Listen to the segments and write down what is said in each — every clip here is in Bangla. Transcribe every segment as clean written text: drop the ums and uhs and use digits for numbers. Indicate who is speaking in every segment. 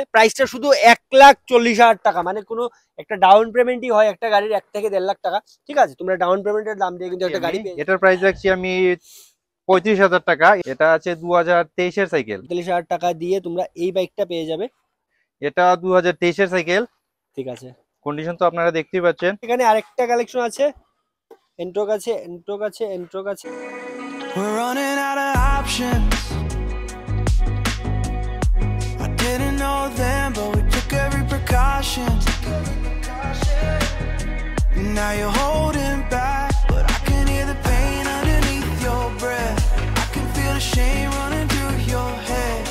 Speaker 1: প্রাইসটা শুধু 1,40,000 টাকা, মানে কোনো একটা ডাউন পেমেন্টই হয় একটা গাড়ির 1 থেকে 1.5 লাখ টাকা। ঠিক আছে, তোমরা ডাউন পেমেন্টের দাম দিয়ে কিন্তু একটা গাড়ি পেয়ে
Speaker 2: এটার প্রাইস রাখছি আমি 35,000 টাকা। এটা আছে 2023 এর সাইকেল।
Speaker 1: 45,000 টাকা দিয়ে তোমরা এই বাইকটা পেয়ে যাবে।
Speaker 2: এটা 2023 এর সাইকেল।
Speaker 1: ঠিক আছে,
Speaker 2: কন্ডিশন তো আপনারা দেখতেই পাচ্ছেন।
Speaker 1: এখানে আরেকটা কালেকশন আছে, এন্ট্রোক আছে, এন্ট্রোক আছে, এন্ট্রোক আছে।
Speaker 3: We're running out of options. I didn't know then, but we took every precaution. Now you're holding back, but I can hear the pain underneath your breath. I can feel the shame running through your head.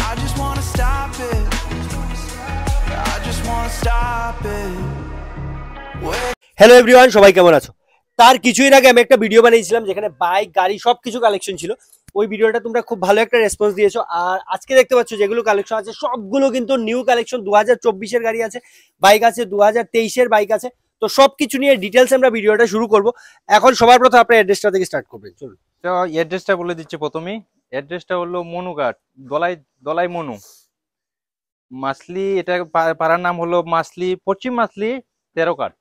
Speaker 3: I just wanna stop it. I just wanna stop it.
Speaker 1: Hello everyone, সবাই কেমন আছো? তার কিছুদিন আগে আমি একটা ভিডিও বানিয়েছিলাম যেখানে বাইক, গাড়ি সবকিছু কালেকশন ছিল। ওই ভিডিওটা তোমরা খুব ভালো একটা রেসপন্স দিয়েছো। আর আজকে দেখতে পাচ্ছ যেগুলো কালেকশন আছে সবগুলো কিন্তু নিউ কালেকশন। 2024 গাড়ি আছে, বাইক আছে, 2023 বাইক আছে। তো সবকিছু নিয়ে ডিটেলস আমরা ভিডিওটা শুরু করব। এখন সবার প্রথম আপনার অ্যাড্রেসটা থেকে স্টার্ট করবেন, চলুন।
Speaker 2: তো অ্যাড্রেসটা বলে দিচ্ছি প্রথমেই। অ্যাড্রেসটা হলো মনুঘাট, দলাই মনু মাসলি। এটা পাড়ার নাম হলো মাসলি, পশ্চিম মাসলি 13 কাঠ।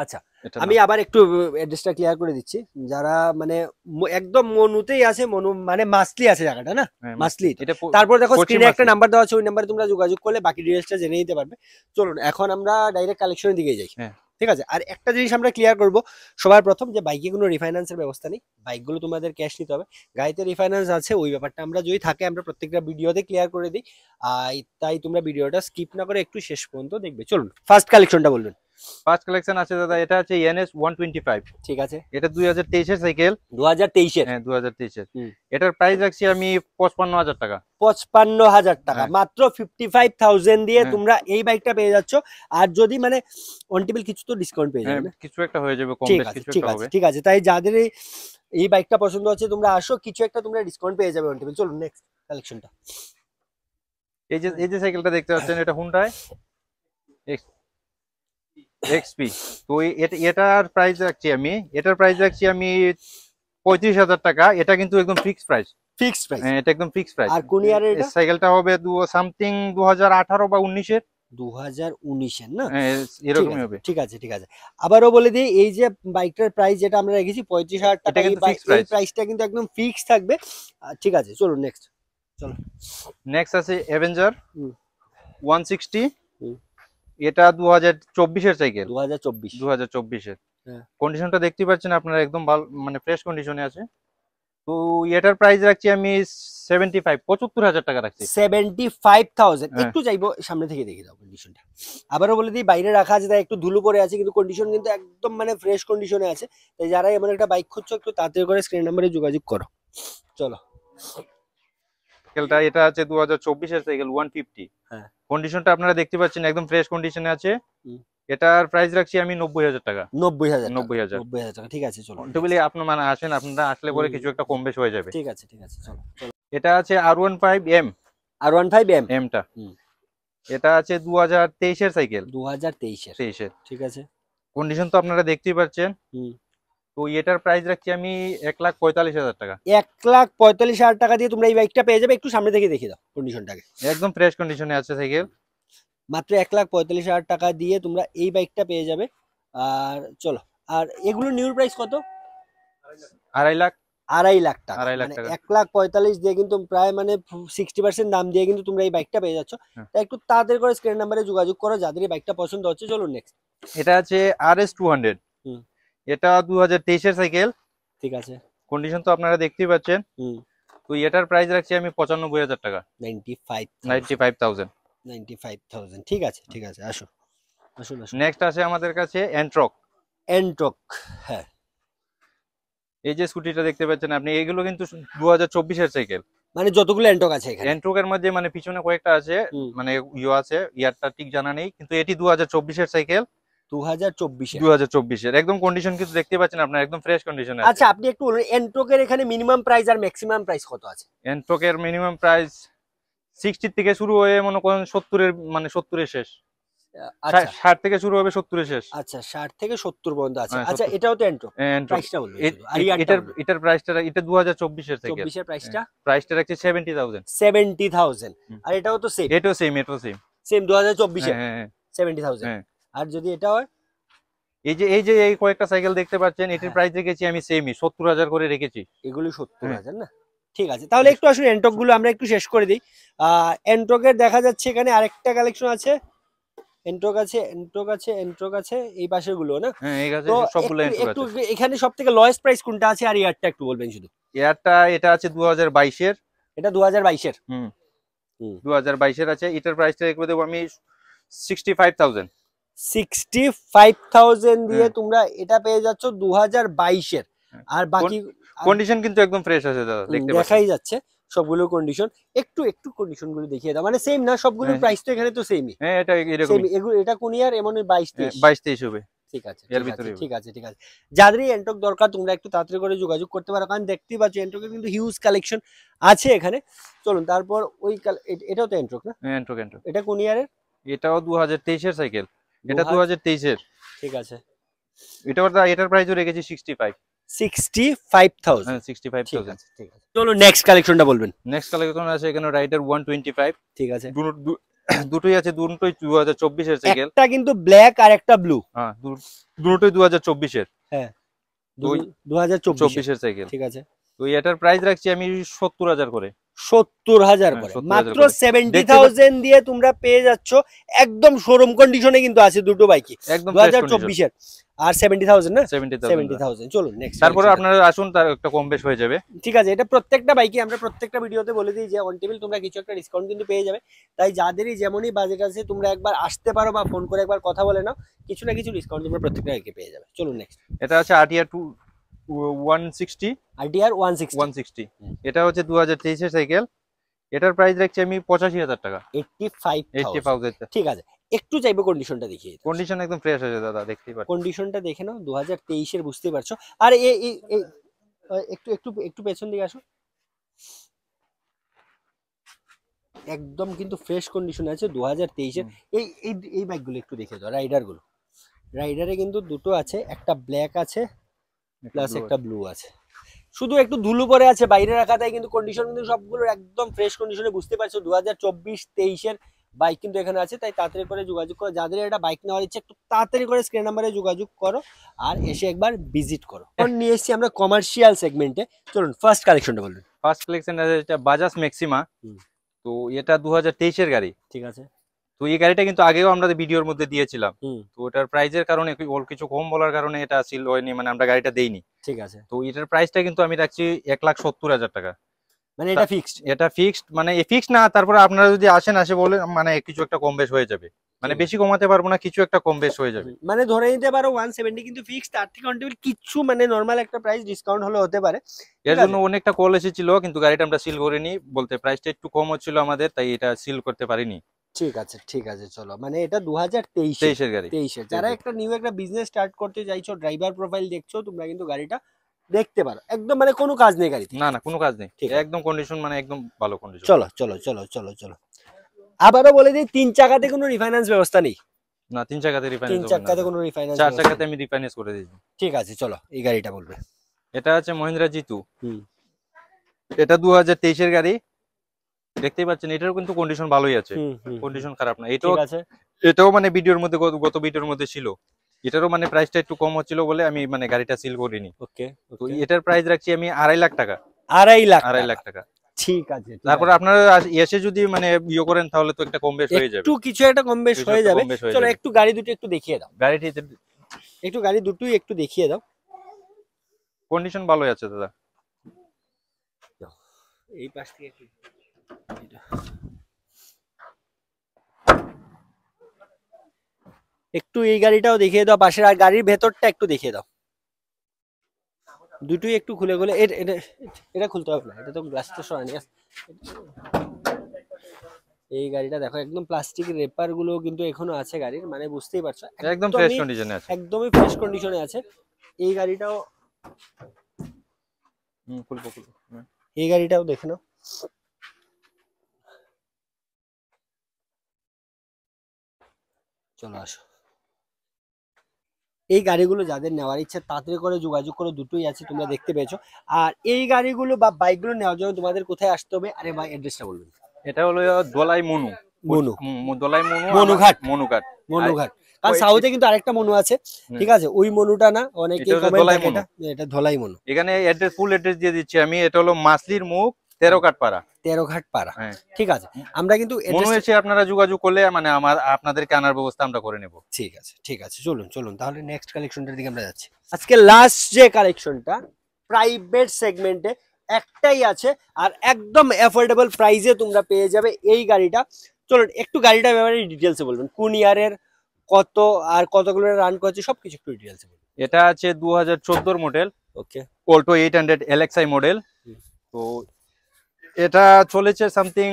Speaker 1: আচ্ছা, আমি আবার একটু অ্যাড্রেসটা ক্লিয়ার করে দিচ্ছি। যারা মানে একদম মনুতেই আছে, মনু মানে মাসলি আছে জায়গাটা, না মাসলি। তারপর দেখো স্ক্রিনে একটা নাম্বার দেওয়া আছে, ওই নাম্বারে তোমরা যোগাযোগ করলে বাকি ডিটেইলসটা জেনে নিতে পারবে। চলুন এখন আমরা ডাইরেক্ট কালেকশনের দিকে যাই। ঠিক আছে, আর একটা জিনিস আমরা ক্লিয়ার করব সবার প্রথম, যে বাইকে কোনো রিফাইন্যান্সের ব্যবস্থা নেই। বাইকগুলো তোমাদের ক্যাশ নিতে হবে। গাড়িতে রিফাইন্যান্স আছে, ওই ব্যাপারটা আমরা যদি থাকে আমরা প্রত্যেকটা ভিডিওতে ক্লিয়ার করে দিই। তাই তোমরা ভিডিওটা স্কিপ না করে একটু শেষ পর্যন্ত দেখবে। চলুন ফার্স্ট কালেকশনটা বলবেন।
Speaker 2: ফার্স্ট কালেকশন আছে দাদা, এটা আছে NS 125।
Speaker 1: ঠিক আছে,
Speaker 2: এটা 2023 এর সাইকেল।
Speaker 1: 2023 এর?
Speaker 2: হ্যাঁ 2023 এর। এটার প্রাইস রাখছি আমি 55,000 টাকা।
Speaker 1: 55,000 টাকা, মাত্র 55,000 দিয়ে তোমরা এই বাইকটা পেয়ে যাচ্ছ। আর যদি মানে অন টেবিল কিছু তো ডিসকাউন্ট পেয়ে যাবে,
Speaker 2: কিছু একটা হয়ে যাবে, কম বেশ কিছু একটা হবে।
Speaker 1: ঠিক আছে, তাই যাদের এই বাইকটা পছন্দ হচ্ছে তোমরা আসো, কিছু একটা তোমরা ডিসকাউন্ট পেয়ে যাবে অন টেবিল। চলুন নেক্সট কালেকশনটা।
Speaker 2: এই যে সাইকেলটা দেখতে পাচ্ছেন, এটা হুন্ডাই XP। তো এটার প্রাইস রাখছি আমি 35,000 টাকা। এটা কিন্তু একদম ফিক্সড প্রাইস। এটা একদম ফিক্সড প্রাইস।
Speaker 1: আর কোন ইয়ারের এটা?
Speaker 2: সাইকেলটা হবে সামথিং 2018 বা 19 এর।
Speaker 1: 2019 এর না?
Speaker 2: এরকমই হবে।
Speaker 1: ঠিক আছে, ঠিক আছে। আবারও বলে দিই, এই যে বাইকটার প্রাইস যেটা আমরা রেখেছি 35,000 টাকা, এই প্রাইসটা কিন্তু একদম ফিক্সড থাকবে। ঠিক আছে, চলুন নেক্সট। চলো
Speaker 2: নেক্সট আছে অ্যাভেঞ্জার 160। এটা 2024 এর সাইকেল। 2024 এর। কন্ডিশনটা দেখতে পাচ্ছেন আপনারা, একদম ভালো মানে ফ্রেশ কন্ডিশনে আছে। তো এটার প্রাইস রাখছি আমি 75,000 টাকা রাখছি।
Speaker 1: 75,000। একটু চাইবো সামনে থেকে দেখে দাও কন্ডিশনটা। আবারও বলে দিই, বাইরে রাখা আছে তাই একটু ধুলো পড়ে আছে, কিন্তু কন্ডিশন কিন্তু একদম মানে ফ্রেশ কন্ডিশনে আছে। তাই যারা এমন একটা বাইক খুঁজছো একটু তাড়াতাড়ি করে স্ক্রিন নাম্বারে যোগাযোগ করো। চলো,
Speaker 2: সাইকেলটা এটা আছে 2024 এর সাইকেল 150। হ্যাঁ, কন্ডিশনটা আপনারা দেখতে পাচ্ছেন একদম ফ্রেশ কন্ডিশনে আছে। এটার প্রাইস রাখছি আমি 90,000 টাকা।
Speaker 1: 90,000 টাকা। ঠিক আছে, চলো
Speaker 2: টোটালি আপনারা মানে আসেন, আপনারা আসলে পরে কিছু একটা কম বেশ হয়ে যাবে।
Speaker 1: ঠিক আছে, ঠিক আছে, চলো।
Speaker 2: এটা আছে R15M।
Speaker 1: R15M
Speaker 2: টা এটা আছে 2023 এর সাইকেল।
Speaker 1: 2023 এর। ঠিক আছে,
Speaker 2: কন্ডিশন তো আপনারা দেখতেই পাচ্ছেন। তো এটার প্রাইস রাখছি আমি 1,45,000 টাকা।
Speaker 1: 1,45,000 টাকা দিয়ে তোমরা এই বাইকটা পেয়ে যাবে। একটু সামনে থেকে দেখে দাও কন্ডিশনটাকে।
Speaker 2: একদম ফ্রেশ কন্ডিশনে আছে সাইকেল।
Speaker 1: মাত্র 1,45,000 টাকা দিয়ে তোমরা এই বাইকটা পেয়ে যাবে। আর চলো, আর এগুলো নিউ প্রাইস কত?
Speaker 2: 2.5 লাখ।
Speaker 1: 2.5 লাখ টাকা। 1,45,000 দিয়ে কিন্তু প্রায় মানে 60% দাম দিয়ে কিন্তু তোমরা এই বাইকটা পেয়ে যাচ্ছ। তাই একটু তাড়াতাড়ি করে স্ক্রিন নাম্বারে যোগাযোগ করো যাদের এই বাইকটা পছন্দ হচ্ছে। চলুন নেক্সট।
Speaker 2: এটা আছে RS200। এটা 2023 এর সাইকেল। ঠিক আছে, কন্ডিশন তো আপনারা দেখতেই পাচ্ছেন। তো এটার প্রাইস রাখছি আমি 95,000 টাকা।
Speaker 1: 95,000। ঠিক আছে, ঠিক আছে, আসো আসুন।
Speaker 2: নেক্সট আছে আমাদের কাছে এন্ট্রক।
Speaker 1: হ্যাঁ,
Speaker 2: এই যে স্কুটিটা দেখতে পাচ্ছেন আপনি, এগুলো কিন্তু 2024 এর সাইকেল।
Speaker 1: মানে যতগুলো এন্ট্রক আছে এখানে,
Speaker 2: এন্ট্রকের মধ্যে মানে পিছনে কয়েকটা আছে, মানে আছে, ইয়ারটা ঠিক জানা নেই, কিন্তু এটি 2024 এর সাইকেল। 2024 এর একদম কন্ডিশন কিন্তু দেখতে পাচ্ছেন আপনারা, একদম ফ্রেশ কন্ডিশনে আছে।
Speaker 1: আচ্ছা, আপনি একটু বলুন এন্ট্রকের এখানে মিনিমাম প্রাইস আর ম্যাক্সিমাম প্রাইস কত আছে?
Speaker 2: এন্ট্রকের মিনিমাম প্রাইস 60 থেকে শুরু হয়ে মনে করেন 70 এর, মানে 70 এর শেষ।
Speaker 1: আচ্ছা
Speaker 2: 60 থেকে শুরু হবে 70 এর শেষ।
Speaker 1: আচ্ছা 60 থেকে 70 পর্যন্ত আছে।
Speaker 2: হ্যাঁ,
Speaker 1: আচ্ছা
Speaker 2: 70
Speaker 1: এটাও তো এন্ট্রো,
Speaker 2: এন্ট্রো।
Speaker 1: প্রাইসটা বলবেন শুধু আর ইয়ারটা
Speaker 2: এটার
Speaker 1: বলবেন।
Speaker 2: এটার প্রাইসটা এটা 2024 এর সাইকেল।
Speaker 1: 24 এর প্রাইসটা
Speaker 2: প্রাইসটা রাখছি 70,000।
Speaker 1: 70,000 আর এটাও তো সেম,
Speaker 2: এটাও সেম, এটাও সেম।
Speaker 1: সেম 2024 এর
Speaker 2: হ্যাঁ হ্যাঁ
Speaker 1: 70,000।
Speaker 2: হ্যাঁ।
Speaker 1: আর যদি এটা হয়
Speaker 2: এই যে এই কয়েকটা সাইকেল দেখতে পাচ্ছেন, এটার
Speaker 1: হ্যাঁ।
Speaker 2: প্রাইস রেখেছি আমি সেমই 70,000 করে রেখেছি।
Speaker 1: এগুলি 70,000
Speaker 2: হ্যাঁ।
Speaker 1: না? ঠিক আছে, তাহলে একটু আসলে এন্টক গুলো আমরা একটু শেষ করে দিই। এন্টকের দেখা যাচ্ছে এখানে আরেকটা কালেকশন আছে, এন্টক আছে, এন্টক আছে, এন্টক আছে, এই পাশের গুলো না?
Speaker 2: হ্যাঁ এই আছে
Speaker 1: তো
Speaker 2: সবগুলো এন্ট্রো
Speaker 1: একটু
Speaker 2: আছে।
Speaker 1: এখানে সব থেকে লয়েস্ট প্রাইস কোনটা আছে আর ইয়ারটা একটু বলবেন শুধু।
Speaker 2: এটা আছে 2022 এর।
Speaker 1: এটা 2022 এর।
Speaker 2: 2022 এর আছে। এটার প্রাইসটা রেখে দেবো আমি 65,000।
Speaker 1: 65,000 দিয়ে তোমরা এটা পেয়ে যাচ্ছ 2022 এর। আর বাকি
Speaker 2: কন্ডিশন কিন্তু একদম ফ্রেশ আছে দাদা, দেখতে পাচ্ছেন।
Speaker 1: দেখাই যাচ্ছে সবগুলো কন্ডিশন। একটু কন্ডিশন গুলো দেখিয়ে দাও, মানে সেম না সবগুলোর প্রাইস তো এখানে তো সেমই।
Speaker 2: হ্যাঁ এটা এরকমই।
Speaker 1: এটা কোন ইয়ার? এমন 22-23
Speaker 2: 22-23 হবে।
Speaker 1: ঠিক আছে
Speaker 2: এর ভিতরেই
Speaker 1: ঠিক আছে ঠিক আছে। যাদেরই এন্টক দরকার তোমরা একটু তাড়াতাড়ি করে যোগাযোগ করতে পারো, কারণ দেখতেই পাচ্ছ এন্টকের কিন্তু হিউজ কালেকশন আছে এখানে। চলুন তারপর ওই এটাও তো এন্টক না?
Speaker 2: হ্যাঁ এন্টক।
Speaker 1: এটা কোন ইয়ারের?
Speaker 2: এটাও 2023 এর সাইকেল। এটা 2023 এর।
Speaker 1: ঠিক আছে।
Speaker 2: এটার প্রাইসও রেখেছি 65,000।
Speaker 1: 65,000।
Speaker 2: হ্যাঁ 65,000।
Speaker 1: ঠিক আছে, চলো নেক্সট কালেকশনটা বলবেন।
Speaker 2: নেক্সট কালেকশন আছে এখানে রাইডার 125।
Speaker 1: ঠিক আছে,
Speaker 2: দুটোই আছে, দুটোই 2024 এর সাইকেল।
Speaker 1: একটা কিন্তু ব্ল্যাক আর একটা ব্লু।
Speaker 2: হ্যাঁ দুটোই 2024 এর।
Speaker 1: হ্যাঁ
Speaker 2: 2024 এর সাইকেল।
Speaker 1: ঠিক আছে।
Speaker 2: তো এটার প্রাইস রাখছি আমি 70,000 করে।
Speaker 1: 70,000 করে,
Speaker 2: 70,000
Speaker 1: মাত্র
Speaker 2: করে।
Speaker 1: 70,000 দিয়ে তোমরা পেয়ে যাচ্ছ একদম শোরুম কন্ডিশনে কিন্তু আছে দুটো বাইকই
Speaker 2: একদম
Speaker 1: 2024 এর। আর 70,000 না?
Speaker 2: 70,000।
Speaker 1: চলুন নেক্সট।
Speaker 2: তারপরে আপনারা আসুন, তার একটা কম বেশ হয়ে যাবে।
Speaker 1: ঠিক আছে, এটা প্রত্যেকটা বাইকে আমরা প্রত্যেকটা ভিডিওতে বলে দিই যে অন টেবিল তোমরা কিছু একটা ডিসকাউন্ট কিন্তু পেয়ে যাবে। তাই যাদেরই যেমনই বাজেট আছে তোমরা একবার আসতে পারো বা ফোন করে একবার কথা বলে নাও, কিছু না কিছু ডিসকাউন্ট তোমরা প্রত্যেকটা বাইকে পেয়ে যাবে। চলুন নেক্সট।
Speaker 2: এটা আছে RTR 160।
Speaker 1: RTR 160।
Speaker 2: এটা হচ্ছে 2023 এর সাইকেল। এটার প্রাইস রাখছি আমি 85,000 টাকা।
Speaker 1: 85,000। ঠিক আছে, একটু চাইবো কন্ডিশনটা দেখিয়ে দাও।
Speaker 2: কন্ডিশন একদম ফ্রেশ আছে দাদা, দেখতেই পাচ্ছেন।
Speaker 1: কন্ডিশনটা দেখে নাও 2023 এর, বুঝতেই পারছো। আর একটু একটু একটু পেছন দিকে আসো। একদম কিন্তু ফ্রেশ কন্ডিশনে আছে 2023 এর। এই বাইকগুলো একটু দেখে দাও, রাইডারে কিন্তু দুটো আছে, একটা ব্ল্যাক আছে প্লাস একটা ব্লু আছে। শুধু একটু ধুলো পরে আছে বাইরে রাখা, তাই কিন্তু কন্ডিশন কিন্তু সবগুলোর একদম ফ্রেশ কন্ডিশনে, বুঝতে পারছো। 2024-23 এর বাইক কিন্তু এখানে আছে, তাই তাড়াতাড়ি করে যোগাযোগ করো। যাদের এটা বাইক নেওয়ার ইচ্ছে একটু তাড়াতাড়ি করে স্ক্রিন নাম্বারে যোগাযোগ করো আর এসে একবার ভিজিট করো। এখন নিয়ে এসেছি আমরা কমার্শিয়াল সেগমেন্টে। চলুন ফার্স্ট কালেকশনটা বলুন।
Speaker 2: ফার্স্ট কালেকশন আছে এটা বাজাজ ম্যাক্সিমা। তো এটা 2023 এর গাড়ি।
Speaker 1: ঠিক আছে।
Speaker 2: তো এই গাড়িটা কিন্তু আগেও আমরা ভিডিওর মধ্যে দিয়েছিলাম। তো এটার প্রাইসের কারণে কিছু কম বলার কারণে এটা সিল হয়নি, মানে আমরা গাড়িটা দেইনি।
Speaker 1: ঠিক আছে।
Speaker 2: তো এটার প্রাইসটা কিন্তু আমি রাখছি 1,70,000 টাকা।
Speaker 1: মানে এটা ফিক্সড?
Speaker 2: এটা ফিক্সড, মানে ফিক্সড না। তারপরে আপনারা যদি আসে বলে মানে কিছু একটা কম বেশ হয়ে যাবে, মানে বেশি কমাতে পারবো না, কিছু একটা কম বেশ হয়ে যাবে।
Speaker 1: মানে ধরে নিতে পারো 170 কিন্তু ফিক্সড, তার থেকে অন টেবিল কিছু মানে নরমাল একটা প্রাইস ডিসকাউন্ট হলে হতে পারে।
Speaker 2: এর জন্য অনেকটা কল এসেছিল, কিন্তু গাড়িটা আমরা সিল করিনি, বলতে প্রাইসটা একটু কম হচ্ছিল আমাদের, তাই এটা সিল করতে পারিনি।
Speaker 1: ঠিক আছে চলো। মানে এটা 2023
Speaker 2: এর গাড়ি।
Speaker 1: 23 যারা একটা নিউ একটা বিজনেস স্টার্ট করতে চাইছো, ড্রাইভার প্রোফাইল দেখছো, তোমরা কিন্তু গাড়িটা দেখতে পারো। একদম মানে কোনো কাজ নেই গাড়িতে।
Speaker 2: না কোনো কাজ নেই, একদম কন্ডিশন মানে একদম ভালো কন্ডিশন।
Speaker 1: চলো আবারও বলে দিই, 3 চাকাতে কোনো রিফাইন্যান্স ব্যবস্থা নেই।
Speaker 2: না 3 চাকাতে রিফাইন্যান্স,
Speaker 1: 3 চাকাতে কোনো রিফাইন্যান্স,
Speaker 2: 4 চাকাতে আমি রিফাইন্যান্স করে দিয়েছি।
Speaker 1: ঠিক আছে, চলো এই গাড়িটা বলবে।
Speaker 2: এটা আছে মহিন্দ্রা জিতু। এটা 2023 এর গাড়ি, দেখতেই পাচ্ছেন। এটারও কিন্তু কন্ডিশন ভালোই আছে, কন্ডিশন খারাপ না। এটাও মানে ভিডিওর মধ্যে, গত ভিডিওর মধ্যে ছিল। এটারও মানে প্রাইসটা একটু কম হচ্ছিল বলে আমি মানে গাড়িটা সিল করিনি।
Speaker 1: ওকে।
Speaker 2: তো এটার প্রাইস রাখছি আমি 2.5 লাখ টাকা।
Speaker 1: 2.5 লাখ
Speaker 2: টাকা।
Speaker 1: ঠিক আছে।
Speaker 2: তারপর আপনারা এসে যদি মানে ইয়ে করেন তাহলে তো একটা কম বেশ হয়ে যাবে,
Speaker 1: একটু কিছু একটা কম বেশ হয়ে যাবে। চলো একটু গাড়ি দুটো একটু দেখিয়ে দাও। গাড়ি দুটোই একটু দেখিয়ে দাও।
Speaker 2: কন্ডিশন ভালোই আছে দাদা।
Speaker 1: এই পাশ থেকে একটু এই গাড়িটাও দেখিয়ে দাও পাশের, আর গাড়ির ভেতরটা একটু দেখিয়ে দাও। দুটোই একটু খুলে এটা খুলতে হবে না, এটা তো গ্লাসটা সরানি আছে। এই গাড়িটা দেখো, একদম প্লাস্টিকের রেপার গুলো কিন্তু এখনো আছে গাড়ির, মানে বুঝতেই পারছো
Speaker 2: একদম ফ্রেশ কন্ডিশনে আছে,
Speaker 1: একদমই ফ্রেশ কন্ডিশনে আছে। এই গাড়িটাও এই গাড়িটাও দেখে নাও। চলো আসো। এই গাড়িগুলো যাদের নেওয়ার ইচ্ছে তাড়াতাড়ি করে যোগাযোগ করো, দুটোই আছে তোমরা দেখতে পেয়েছো। আর এই গাড়িগুলো বা বাইকগুলো নেওয়ার জন্য তোমাদের কোথায় আসতে হবে? আরে ভাই অ্যাড্রেসটা বলবেন।
Speaker 2: এটা হলো দোলাই মনু, দোলাই মনু,
Speaker 1: মনুঘাট,
Speaker 2: মনুঘাট,
Speaker 1: মনুঘাট। কারণ সাউথে কিন্তু আরেকটা মনু আছে, ঠিক আছে, ওই মনুটা না, অনেকে কমেন্ট করে এটা ধলাই মনু।
Speaker 2: এখানে অ্যাড্রেস, ফুল অ্যাড্রেস দিয়ে দিচ্ছি আমি। এটা হলো মাসলির মুখ, 13 ঘাট পাড়া,
Speaker 1: 13 ঘাট পাড়া, ঠিক আছে। আমরা কিন্তু
Speaker 2: মনু এসে আপনারা যোগাযোগ করলে মানে আপনাদেরকে আনার ব্যবস্থা আমরা করে নেব।
Speaker 1: ঠিক আছে, ঠিক আছে, চলুন চলুন তাহলে নেক্সট কালেকশনটার দিকে আমরা যাচ্ছি। আজকে লাস্ট যে কালেকশনটা প্রাইভেট সেগমেন্টে একটাই আছে, আর একদম অ্যাফোর্ডেবল প্রাইসে তোমরা পেয়ে যাবে এই গাড়িটা। চলুন একটু গাড়িটার ব্যাপারে ডিটেলসে বলবেন, কোন ইয়ারের, কত আর কতগুলো রান করেছে সবকিছু একটু ডিটেলসে বলবেন।
Speaker 2: এটা আছে 2014 মডেল,
Speaker 1: ওকে,
Speaker 2: অল্টো 800 LXI মডেল। তো এটা চলেছে সামথিং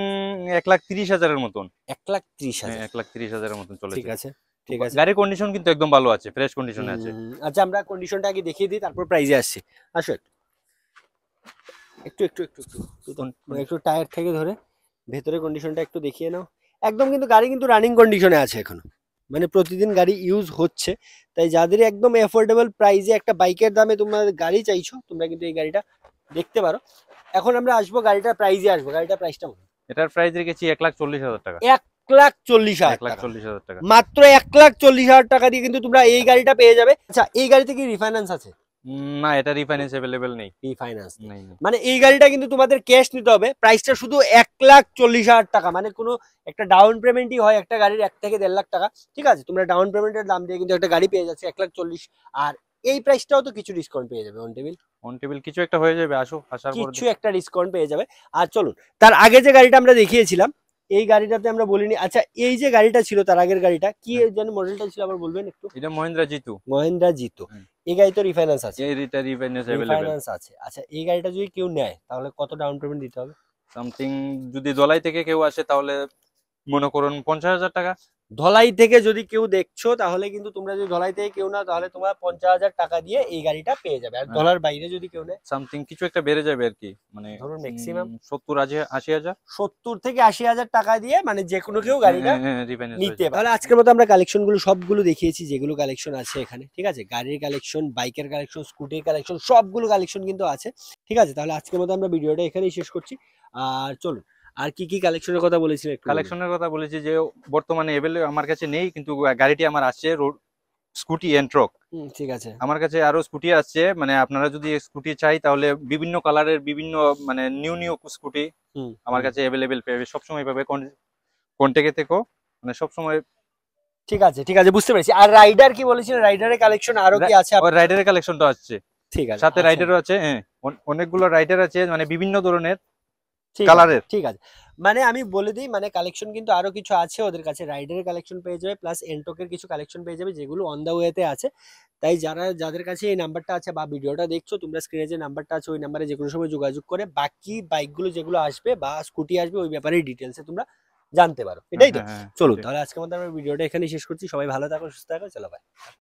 Speaker 2: 1,30,000 এর মতন।
Speaker 1: 1,30,000,
Speaker 2: 1,30,000 এর মতন চলেছে।
Speaker 1: ঠিক আছে, ঠিক আছে।
Speaker 2: গাড়ির কন্ডিশন কিন্তু একদম ভালো আছে, ফ্রেশ কন্ডিশনে আছে।
Speaker 1: আচ্ছা আমরা কন্ডিশনটা আগে দেখিয়ে দিই, তারপর প্রাইজে আসছি। আসো একটু একটু একটু একটু একটু টায়ার থেকে ধরে ভেতরে কন্ডিশনটা একটু দেখিয়ে নাও। একদম কিন্তু গাড়ি কিন্তু রানিং কন্ডিশনে আছে এখনো, মানে প্রতিদিন গাড়ি ইউজ হচ্ছে। তাই যাদের একদম অ্যাফোর্ডেবল প্রাইসে একটা বাইকের দামে তোমরা গাড়ি চাইছো, তোমরা কিন্তু এই গাড়িটা দেখতে পারো। এখন আমরা আসবো গাড়িটার প্রাইসে আসবো। গাড়িটার প্রাইসটা বলুন।
Speaker 2: এটার প্রাইস রেখেছি 1,40,000 টাকা।
Speaker 1: 1,40,000 টাকা, মাত্র 1,40,000 টাকা দিয়ে কিন্তু তোমরা এই গাড়িটা পেয়ে যাবে। আচ্ছা এই গাড়িতে কি রিফাইন্যান্স আছে?
Speaker 2: না, এটা রিফাইন্যান্স अवेलेबल নেই।
Speaker 1: রিফাইন্যান্স নেই, মানে এই গাড়িটা কিন্তু তোমাদের ক্যাশ নিতে হবে। প্রাইসটা শুধু 1,40,000 টাকা, মানে কোনো একটা ডাউন পেমেন্টই হয় একটা গাড়ির 1 থেকে 1.5 লাখ টাকা, ঠিক আছে। তোমরা ডাউন পেমেন্টের দাম দিয়ে কিন্তু একটা গাড়ি পেয়ে যাচ্ছে 1,40,000। আর এই প্রাইসটাও তো কিছু ডিসকাউন্ট পেয়ে যাবে, অন টেবিল
Speaker 2: কিছু একটা হয়ে যাবে, আসার পর
Speaker 1: কিছু একটা ডিসকাউন্ট পেয়ে যাবে। আর চলুন তার আগে যে গাড়িটা আমরা দেখিয়েছিলাম এই গাড়িটাতে আমরা বলিনি। আচ্ছা এই যে গাড়িটা ছিল তার আগের গাড়িটা কি যেন মডেলটা ছিল আবার বলবেন একটু?
Speaker 2: এটা মহিন্দ্রা জিতু।
Speaker 1: মহিন্দ্রা জিতু। এই গাড়ি তো রিফাইন্যান্স আছে?
Speaker 2: এটা রিফাইন্যান্স अवेलेबल
Speaker 1: আছে। আচ্ছা এই গাড়িটা যদি কেউ নেয় তাহলে কত ডাউন পেমেন্ট দিতে হবে?
Speaker 2: সামথিং যদি দলাই থেকে কেউ আসে তাহলে মনে করুন 50,000 টাকা।
Speaker 1: ধলাই থেকে যদি কেউ দেখছো তাহলে কিন্তু তোমরা যদি ধলাই থেকে কেউ না তাহলে তোমরা 50,000 টাকা দিয়ে এই গাড়িটা পেয়ে যাবে। আর ধলার বাইরে যদি কেউ নেয়
Speaker 2: সামথিং কিছু একটা বেড়ে যাবে আর কি, মানে
Speaker 1: ধরুন ম্যাক্সিমাম
Speaker 2: 70-80,000,
Speaker 1: 70 থেকে 80,000 টাকা দিয়ে মানে যে কোনো কেউ গাড়িটা নিতে পারে। তাহলে আজকের মতো আমরা কালেকশন গুলো সবগুলো দেখিয়েছি যেগুলো কালেকশন আছে এখানে, ঠিক আছে। গাড়ির কালেকশন, বাইকের কালেকশন, স্কুটির কালেকশন, সবগুলো কালেকশন কিন্তু আছে, ঠিক আছে। তাহলে আজকের মতো আমরা ভিডিওটা এখানেই শেষ করছি। আর চলুন আর কি কি কালেকশনের কথা বলেছিলেন?
Speaker 2: কালেকশনের কথা বলেছি যে বর্তমানে अवेलेबल আমার কাছে নেই, কিন্তু গাড়িটি আমার আসছে স্কুটি এন্ট্রক,
Speaker 1: ঠিক আছে।
Speaker 2: আমার কাছে আরো স্কুটি আসছে, মানে আপনারা যদি স্কুটি চাই তাহলে বিভিন্ন কালারের বিভিন্ন মানে নিউ স্কুটি আমার কাছে अवेलेबल পেবে, সবসময় পাবে। কন্টাক্টে থেকো, মানে সবসময়।
Speaker 1: ঠিক আছে, ঠিক আছে, বুঝতে পেরেছি। আর রাইডার কি বলেছিলেন? রাইডারের কালেকশন আরো কি আছে?
Speaker 2: রাইডারের কালেকশনটা আসছে,
Speaker 1: ঠিক আছে,
Speaker 2: সাথে রাইডারও আছে। হ্যাঁ, অনেকগুলো রাইডার আছে, মানে বিভিন্ন ধরনের কালারের।
Speaker 1: ঠিক আছে, মানে আমি বলে দিই, মানে কালেকশন কিন্তু আরো কিছু আছে ওদের কাছে। রাইডারের কালেকশন পেয়ে যাবে, প্লাস এন্টকের কিছু কালেকশন পেয়ে যাবে যেগুলো অন দা ওয়েতে আছে। তাই যাদের কাছে এই নাম্বারটা আছে বা ভিডিওটা দেখছো, তোমরা স্ক্রিনে যে নাম্বারটা আছে ওই নাম্বারে যে কোনো সময় যোগাযোগ করে বাকি বাইকগুলো যেগুলো আসবে বা স্কুটি আসবে ওই ব্যাপারে ডিটেলসে তোমরা জানতে পারো, এটাই তো। চলো তাহলে আজকে আমাদের আমরা ভিডিওটা এখানেই শেষ করছি। সবাই ভালো থাকো, সুস্থ থাকো, চলো বাই।